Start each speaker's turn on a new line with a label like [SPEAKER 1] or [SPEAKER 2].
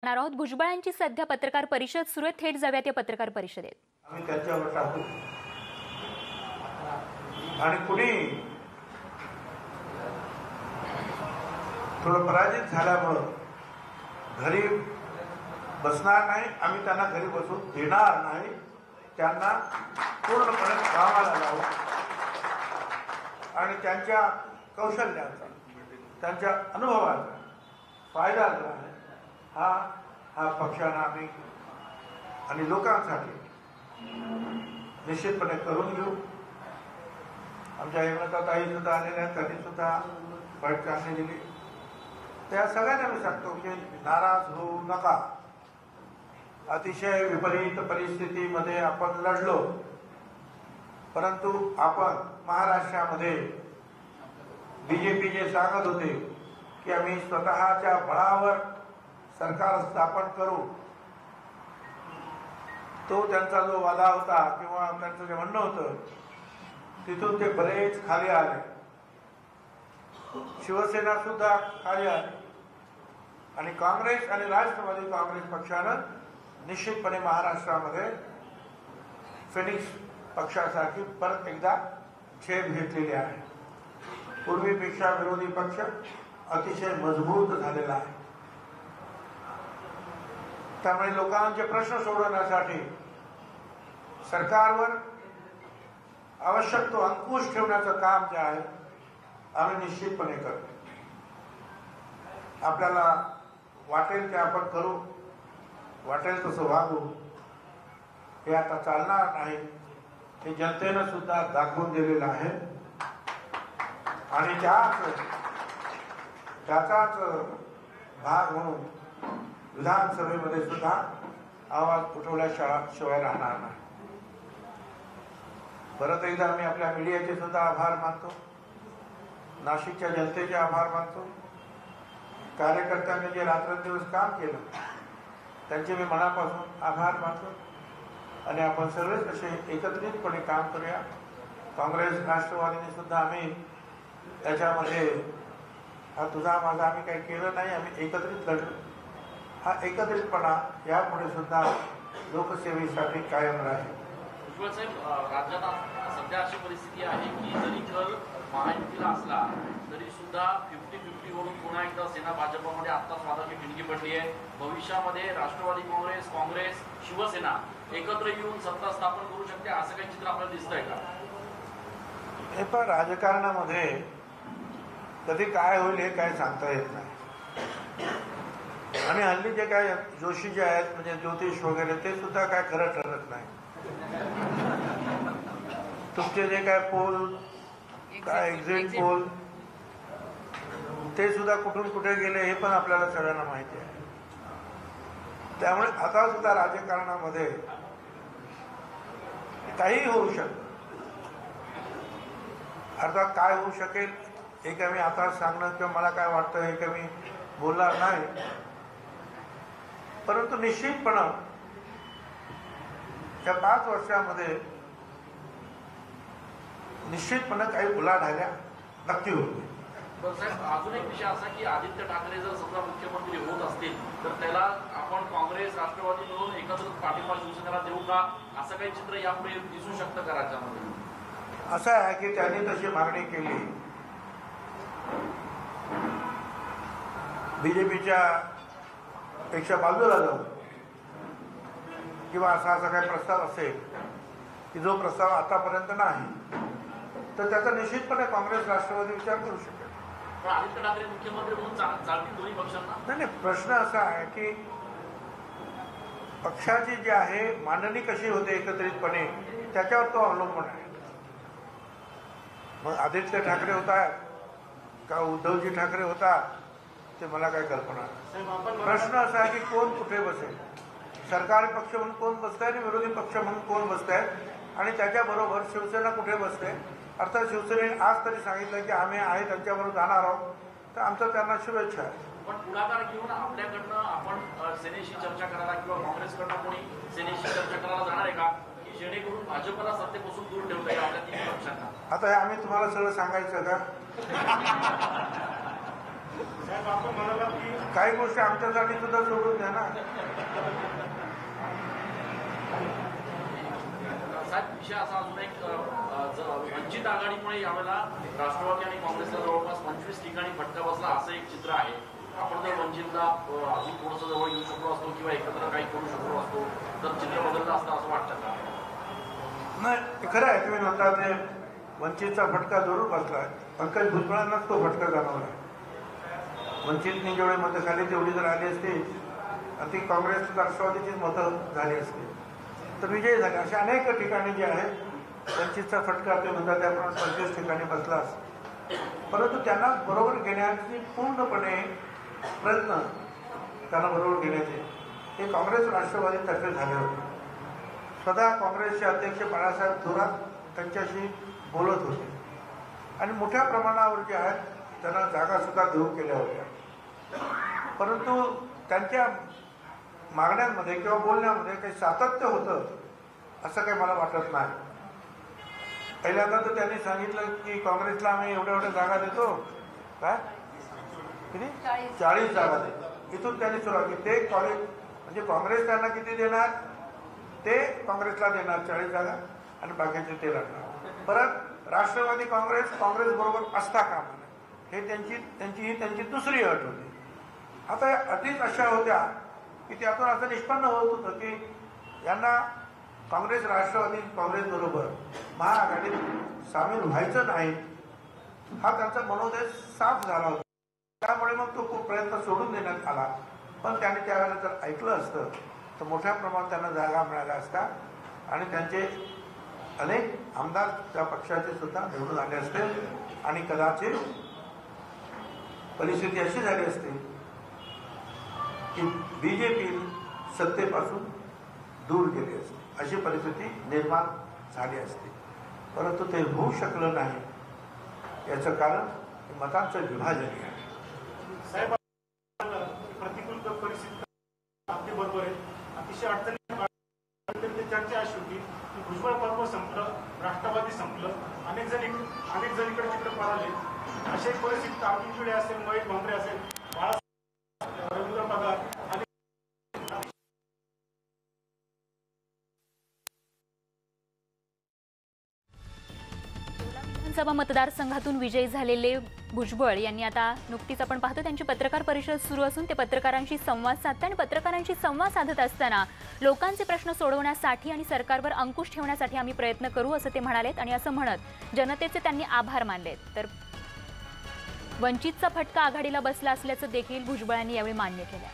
[SPEAKER 1] जाणार आहोत। भुजबळांची सध्या पत्रकार परिषद सुरू आहे, थेट जाऊयात या पत्रकार परिषदेत।
[SPEAKER 2] आम्ही त्यांच्यावर टाकू आणि कुणी थोडं पराजित झाल्यामुळं घरी बसणार नाही, आम्ही त्यांना घरी बसून देणार नाही। त्यांना पूर्णपणे कामाला लावू आणि त्यांच्या कौशल्याचा, त्यांच्या अनुभवाचा फायदा जो आहे हा पक्षांना आम्ही आणि लोकांसाठी निश्चितपणे करून घेऊ। आमच्या हेमलताताई सुद्धा आलेल्या आहेत, त्यांनी सुद्धा वाईट चांगली दिली। त्या सगळ्यांना मी सांगतो की नाराज होऊ नका। अतिशय विपरीत परिस्थितीमध्ये आपण लढलो, परंतु आपण महाराष्ट्रामध्ये बीजेपी जे सांगत होते की आम्ही स्वतःच्या बळावर सरकार स्थापन करू, तो त्यांचा जो वादा होता किंवा त्यांचं जे म्हणणं होतं तिथून ते बरेच खाली आले। शिवसेना सुद्धा खाली आली आणि काँग्रेस आणि राष्ट्रवादी काँग्रेस पक्षानं निश्चितपणे महाराष्ट्रामध्ये फिनिक्स पक्षासारखी परत एकदा झेप घेतलेली आहे। पूर्वीपेक्षा विरोधी पक्ष अतिशय मजबूत झालेला आहे। त्यामुळे लोकांचे प्रश्न सोडवण्यासाठी सरकारवर आवश्यक तो अंकुश ठेवण्याचं काम जे आहे आम्ही निश्चितपणे करतो। आपल्याला वाटेल ते आपण करू, वाटेल तसं वागू, हे आता चालणार नाही। हे जनतेनं सुद्धा दाखवून दिलेलं आहे आणि त्याचाच भाग म्हणून विधानसभेमध्ये सुद्धा आवाज उठवल्याशिवाय राहणार नाही। परत एकदा मी आपल्या मीडियाचे सुद्धा आभार मानतो, नाशिकच्या जनतेचे आभार मानतो। कार्यकर्त्यांनी जे रात्रंदिवस काम केलं त्यांचे मी मनापासून आभार मानतो आणि आपण सगळेच असे एकत्रितपणे काम करूया। काँग्रेस राष्ट्रवादीने सुद्धा आम्ही त्याच्यामध्ये हा तुझा माझा आम्ही काही केलं नाही, आम्ही एकत्रित लढलो। हा एकत्रितपणा यापुढे सुद्धा लोकसेवेसाठी कायम राहील।
[SPEAKER 3] भुजबळ साहेब, राज्यात सध्या अशी परिस्थिती आहे की जरी कल महायुतीला असला तरी सुद्धा 50-50 वरून पुन्हा एकदा सेना भाजपमध्ये आत्ताच वादाची ठिणगी पडली आहे। भविष्यामध्ये राष्ट्रवादी काँग्रेस शिवसेना एकत्र येऊन सत्ता स्थापन करू शकते, असं काही चित्र आपल्याला दिसतंय का?
[SPEAKER 2] हे पण राजकारणामध्ये कधी काय होईल हे काय सांगता येत नाही। आणि हल्ली जे काय जोशी जे आहेत म्हणजे ज्योतिष वगैरे ते सुद्धा काय खरं ठरत नाही। तुमचे जे काय पोल काय एक्झिट पोल ते सुद्धा कुठून कुठे गेले हे पण आपल्याला सगळ्यांना माहिती आहे। त्यामुळे आता सुद्धा राजकारणामध्ये काही होऊ शकतं। अर्थात काय होऊ शकेल हे काय मी आता सांगणं किंवा मला काय वाटतं हे काय मी बोलणार नाही, परंतु निश्चितपणे या 5 वर्षामध्ये निश्चितपणे काही उलाढाल्या नक्की होतील।
[SPEAKER 3] साहेब, अजून एक विषय असा की आदित्य ठाकरे जर समजा मुख्यमंत्री होत असतील तर त्याला आपण काँग्रेस राष्ट्रवादी मिळून एकत्र पाठिंबा शिवसेनेला देऊ का, असं काही चित्र यापुढे दिसू शकतं का राज्यामध्ये?
[SPEAKER 2] असं आहे की त्यांनी तशी मागणी केली, बीजेपीच्या पेक्षा बाजूला जाऊन किंवा असा काही प्रस्ताव असेल की जो प्रस्ताव आतापर्यंत नाही तर त्याचा निश्चितपणे काँग्रेस राष्ट्रवादी विचार करू शकेल।
[SPEAKER 3] पण आदित्य ठाकरे मुख्यमंत्री म्हणून चालतील दोन्ही पक्षांना? नाही,
[SPEAKER 2] प्रश्न असा आहे की पक्षाची जी आहे मांडणी कशी होते एकत्रितपणे त्याच्यावर तो अवलंबून आहे। मग आदित्य ठाकरे होता का उद्धवजी ठाकरे होता ते मला काय कल्पना नाही। प्रश्न असा आहे की कोण कुठे बसेल, सरकारी पक्ष म्हणून कोण बसत आहे आणि विरोधी पक्ष म्हणून कोण बसत आहे आणि त्याच्याबरोबर शिवसेना कुठे बसते। अर्थात शिवसेनेने आज तरी सांगितलं की आम्ही आहे त्यांच्याबरोबर जाणार आहोत, तर आमचं त्यांना शुभेच्छा आहे।
[SPEAKER 3] पण पुढाकार घेऊन आपल्याकडनं आपण सेनेशी चर्चा करायला किंवा काँग्रेसकडनं कोणी सेनेशी चर्चा करायला जाणार आहे का, की जेणेकरून भाजपला सत्तेपासून दूर ठेवता येईल आपल्या 3 पक्षांना?
[SPEAKER 2] आता हे आम्ही तुम्हाला सगळं सांगायचं का? काही गोष्टी आमच्यासाठी सुद्धा सोडून द्या ना.
[SPEAKER 3] साहेब विषय असा अजून एक वंचित आघाडीमुळे यावेळेला राष्ट्रवादी आणि काँग्रेसला जवळपास 25 ठिकाणी फटका बसला असं एक चित्र आहे. आपण जर वंचितला अजून थोडंसं जवळ येऊ शकलो असतो किंवा एकत्र काही करू शकलो असतो तर चित्र बदललं असतं असं वाटतं का?
[SPEAKER 2] नाही, खरं आहे. तुम्ही म्हणता ते वंचितचा फटका जरूर बसला. पंकज भुजबळांनाच तो फटका जाणवला. वंचितने जेवढे मतं खाली तेवढी जर आली असती आणि ती काँग्रेस राष्ट्रवादीचीच मतं झाली असती तर विजय झाले. अशा अनेक ठिकाणी जे आहे वंचितचा फटका ते म्हणतात त्याप्रमाणे 25 ठिकाणी बसलाच. परंतु त्यांना बरोबर घेण्याची पूर्णपणे प्रयत्न त्यांना बरोबर घेण्याचे हे काँग्रेस राष्ट्रवादीतर्फे झाले होते. स्वतः काँग्रेसचे अध्यक्ष बाळासाहेब थोरात त्यांच्याशी बोलत होते आणि मोठ्या प्रमाणावर जे आहेत त्यांना जागासुद्धा देऊ केल्या होत्या. परंतु त्यांच्या मागण्यांमध्ये किंवा बोलण्यामध्ये काही सातत्य होतं असं काही मला वाटत नाही. पहिल्यांदा तर त्यांनी सांगितलं की काँग्रेसला आम्ही एवढ्या जागा देतो. काय किती 40 जागा देतो. इथून त्यांनी सुरुवात केली. ते कॉलेज म्हणजे काँग्रेस त्यांना किती देणार ते काँग्रेसला देणार 40 जागा आणि बाकीचे ते लढणार. परत राष्ट्रवादी काँग्रेस बरोबर असता कामा नये हे त्यांची दुसरी अट होती. आता या अटीच अशा होत्या की त्यातून असं निष्पन्न होत होतं की यांना काँग्रेस राष्ट्रवादी काँग्रेसबरोबर महाआघाडीत सामील व्हायचं नाही हा त्यांचा मनोदय साफ झाला होता. त्यामुळे मग तो खूप प्रयत्न सोडून देण्यात आला. पण त्यांनी त्यावेळेला जर ऐकलं असतं तर मोठ्या प्रमाणात त्यांना जागा मिळाल्या असत्या आणि त्यांचे अनेक आमदार त्या पक्षाचे सुद्धा निवडून आले असते आणि कदाचित परिस्थिती अशी झाली असती की बीजेपी सत्तेपासून दूर गेली असते. अशी परिस्थिती निर्माण झाली असते. परंतु ते होऊ शकलं नाही. याचं कारण मतांचं विभाजन आहे.
[SPEAKER 4] साहेब प्रतिकूल परिस्थिती आपली बरोबर आहे. अतिशय अडचणी चर्चा अशी होती की भुजबळ पर्व संपलं, राष्ट्रवादी संपलं, अनेक जण इकडे तिकडे पळाले. अशी परिस्थिती अब्दुल जुडे असेल, महेश भांबरे असेल, रवींद्र पगार आणि
[SPEAKER 1] विधानसभा मतदारसंघातून विजयी झालेले भुजबळ यांनी आता नुकतीच आपण पाहतो त्यांची पत्रकार परिषद सुरू असून ते पत्रकारांशी संवाद साधतात आणि पत्रकारांशी संवाद साधत असताना लोकांचे प्रश्न सोडवण्यासाठी आणि सरकारवर अंकुश ठेवण्यासाठी आम्ही प्रयत्न करू असं ते म्हणालेत. आणि असं म्हणत जनतेचे त्यांनी आभार मानलेत. तर वंचितचा फटका आघाडीला बसला असल्याचं देखील भुजबळांनी यावेळी मान्य केलं.